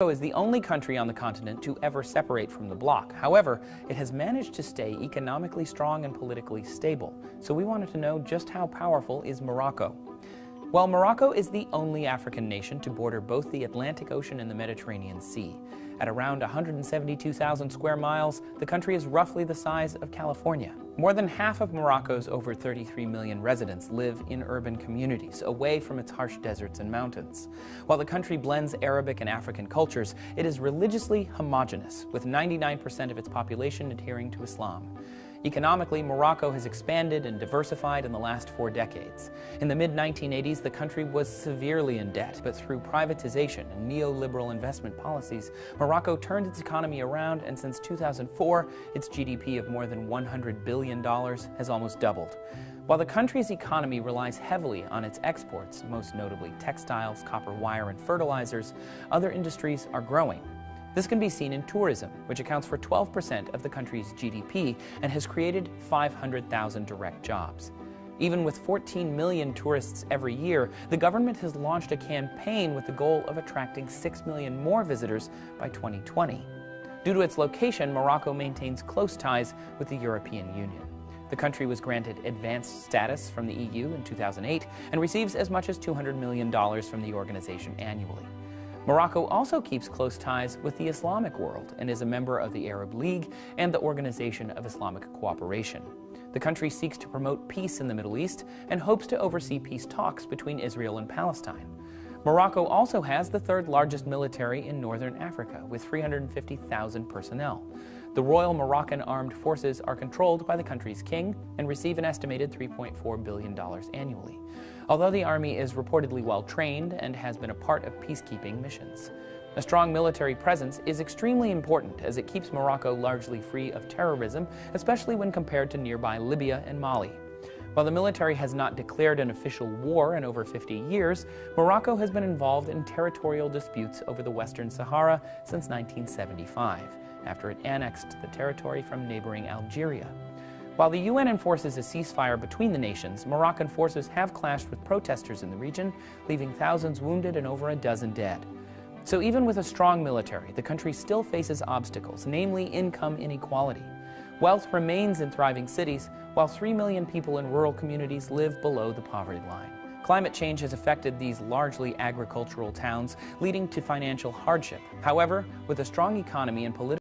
Morocco is the only country on the continent to ever separate from the bloc. However, it has managed to stay economically strong and politically stable. So we wanted to know just how powerful is Morocco. Well, Morocco is the only African nation to border both the Atlantic Ocean and the Mediterranean Sea. At around 172,000 square miles, the country is roughly the size of California. More than half of Morocco's over 33 million residents live in urban communities, away from its harsh deserts and mountains. While the country blends Arabic and African cultures, it is religiously homogeneous, with 99% of its population adhering to Islam. Economically, Morocco has expanded and diversified in the last 4 decades. In the mid-1980s, the country was severely in debt, but through privatization and neoliberal investment policies, Morocco turned its economy around, and since 2004, its GDP of more than $100 billion has almost doubled. While the country's economy relies heavily on its exports, most notably textiles, copper wire, and fertilizers, other industries are growing. This can be seen in tourism, which accounts for 12% of the country's GDP and has created 500,000 direct jobs. Even with 14 million tourists every year, the government has launched a campaign with the goal of attracting 6 million more visitors by 2020. Due to its location, Morocco maintains close ties with the European Union. The country was granted advanced status from the EU in 2008 and receives as much as $200 million from the organization annually. Morocco also keeps close ties with the Islamic world and is a member of the Arab League and the Organization of Islamic Cooperation. The country seeks to promote peace in the Middle East and hopes to oversee peace talks between Israel and Palestine. Morocco also has the 3rd largest military in northern Africa, with 350,000 personnel. The Royal Moroccan Armed Forces are controlled by the country's king and receive an estimated $3.4 billion annually, although the army is reportedly well-trained and has been a part of peacekeeping missions. A strong military presence is extremely important as it keeps Morocco largely free of terrorism, especially when compared to nearby Libya and Mali. While the military has not declared an official war in over 50 years, Morocco has been involved in territorial disputes over the Western Sahara since 1975, after it annexed the territory from neighboring Algeria. While the UN enforces a ceasefire between the nations, Moroccan forces have clashed with protesters in the region, leaving thousands wounded and over a dozen dead. So even with a strong military, the country still faces obstacles, namely income inequality. Wealth remains in thriving cities, while 3 million people in rural communities live below the poverty line. Climate change has affected these largely agricultural towns, leading to financial hardship. However, with a strong economy and political